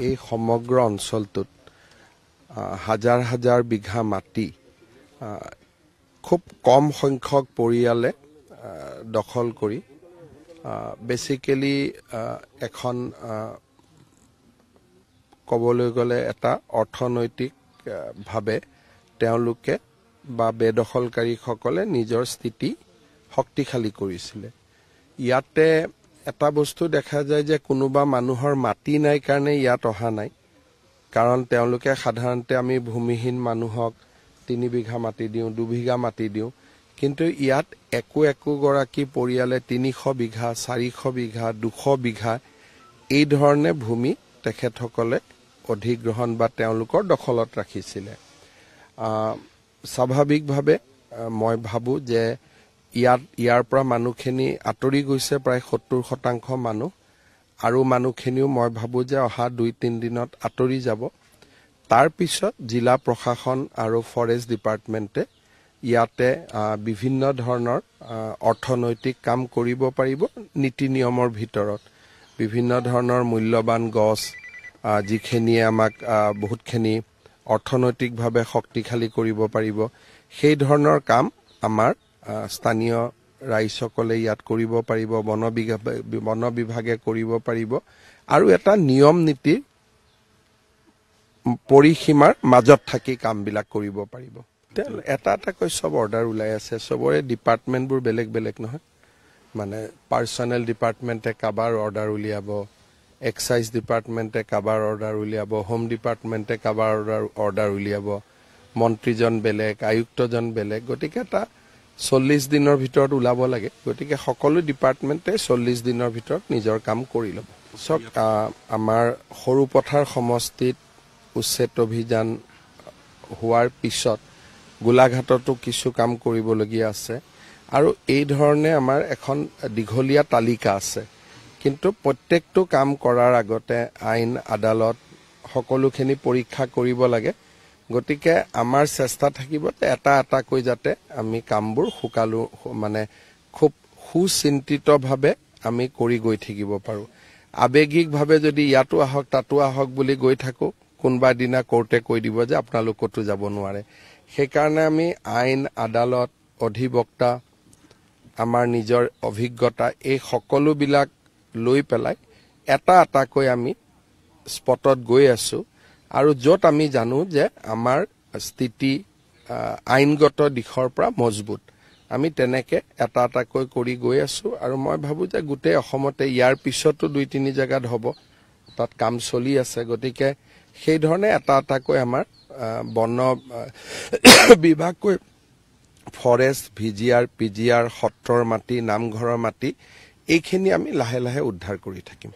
এই সমগ্ৰ অঞ্চলটোত হাজাৰ হাজাৰ বিঘা মাটি খুব কম সংখ্যক পৰিয়ালে দখল কৰি বেসিক্যালি এখন কবলৈ গলে এটা অৰ্থনৈতিক ভাৱে তেওঁলোকে বা বেদখলকাৰী সকলে নিজৰ স্থিতি শক্তিশালী কৰিছিল। ইয়াতে এটা বস্তু দেখা যায় যে কোনোবা মানুহৰ মাটি নাই কাৰণে ইয়াত অহা নাই, কাৰণ তেওঁলোকে সাধাৰণতে আমি ভূমিহীন মানুহক 3 বিঘা মাটি দিওঁ, 2 বিঘা মাটি দিওঁ, কিন্তু ইয়াত একো গৰাকী পৰিয়ালে 300 বিঘা, 400 বিঘা, 200 বিঘা এই ধৰণে ভূমি তেখেতসকলে অধিগ্ৰহণ বা তেওঁলোকৰ দখলত ৰাখিছিল। স্বাভাৱিকভাৱে মই ভাবো যে ইয়াৰ পৰা মানুহখিনি আঁতৰি গৈছে প্ৰায় 70% মানুহ, আৰু মানুহখিনিও মই ভাবো যে অহা 2-3 দিনত আঁতৰি যাব। তাৰ পিছত জিলা প্ৰশাসন আৰু ফৰেষ্ট ডিপাৰ্টমেণ্টে ইয়াতে বিভিন্ন ধৰণৰ অৰ্থনৈতিক কাম কৰিব পাৰিব। নীতি নিয়মৰ ভিতৰত বিভিন্ন ধৰণৰ মূল্যৱান গছ যিখিনিয়ে আমাক বহুতখিনি অৰ্থনৈতিকভাৱে শক্তিশালী কৰিব পাৰিব, সেই ধৰণৰ কাম আমাৰ স্থানীয় ৰাইজসকলে ইয়াত কৰিব পাৰিব, বন বিভাগে কৰিব পাৰিব, আৰু এটা নিয়ম নীতিৰ পৰিসীমাৰ মাজত থাকি কামবিলাক কৰিব পাৰিব। এটাকৈ সব অৰ্ডাৰ ওলাই আছে, সবৰে ডিপাৰ্টমেণ্টবোৰ বেলেগ বেলেগ নহয়, মানে পাৰ্চনেল ডিপাৰ্টমেণ্টে কাবাৰ অৰ্ডাৰ উলিয়াব, এক্সাইজ ডিপাৰ্টমেণ্টে কাবাৰ অৰ্ডাৰ উলিয়াব, হোম ডিপাৰ্টমেণ্টে কাবাৰ অৰ্ডাৰ উলিয়াব, মন্ত্ৰীজন বেলেগ, আয়ুক্তজন বেলেগ, গতিকে এটা 40 দিনৰ ভিতৰত ওলাব লাগে। গতিকে সকলো ডিপাৰ্টমেণ্টে 40 দিনৰ ভিতৰত নিজৰ কাম কৰি ল'ব। সব আমাৰ সৰুপথাৰ সমষ্টিত উচ্ছেদ অভিযান হোৱাৰ পিছত গোলাঘাটতো কিছু কাম কৰিবলগীয়া আছে, আৰু এই ধৰণে আমাৰ এখন দীঘলীয়া তালিকা আছে। কিন্তু প্ৰত্যেকটো কাম কৰাৰ আগতে আইন আদালত সকলোখিনি পৰীক্ষা কৰিব লাগে। গতিকে আমাৰ চেষ্টা থাকিব যে এটাকৈ যাতে আমি কামবোৰ মানে খুব সুচিন্তিতভাৱে আমি কৰি গৈ থাকিব পাৰো। আবেগিকভাৱে যদি ইয়াতো আহক তাতো আহক বুলি গৈ থাকো, কোনোবা দিনা কোৰ্টে কৈ দিব যে আপোনালোক ক'তো যাব নোৱাৰে। সেইকাৰণে আমি আইন আদালত, অধিবক্তা, আমাৰ নিজৰ অভিজ্ঞতা, এই সকলোবিলাক লৈ পেলাই এটাকৈ আমি স্পটত গৈ আছো, আৰু য'ত আমি জানো যে আমাৰ স্থিতি আইনগত দিশৰ পৰা মজবুত, আমি তেনেকে এটাকৈ কৰি গৈ আছো। আৰু মই ভাবো যে গোটেই অসমতে ইয়াৰ পিছতো 2-3 জায়গাত হ'ব, তাত কাম চলি আছে। গতিকে সেই ধৰণে এটাকৈ আমাৰ বন বিভাগকৈ ফৰেষ্ট, VGR, PGR, সত্ৰৰ মাটি, নামঘৰৰ মাটি, এইখিনি আমি লাহে লাহে উদ্ধাৰ কৰি থাকিম।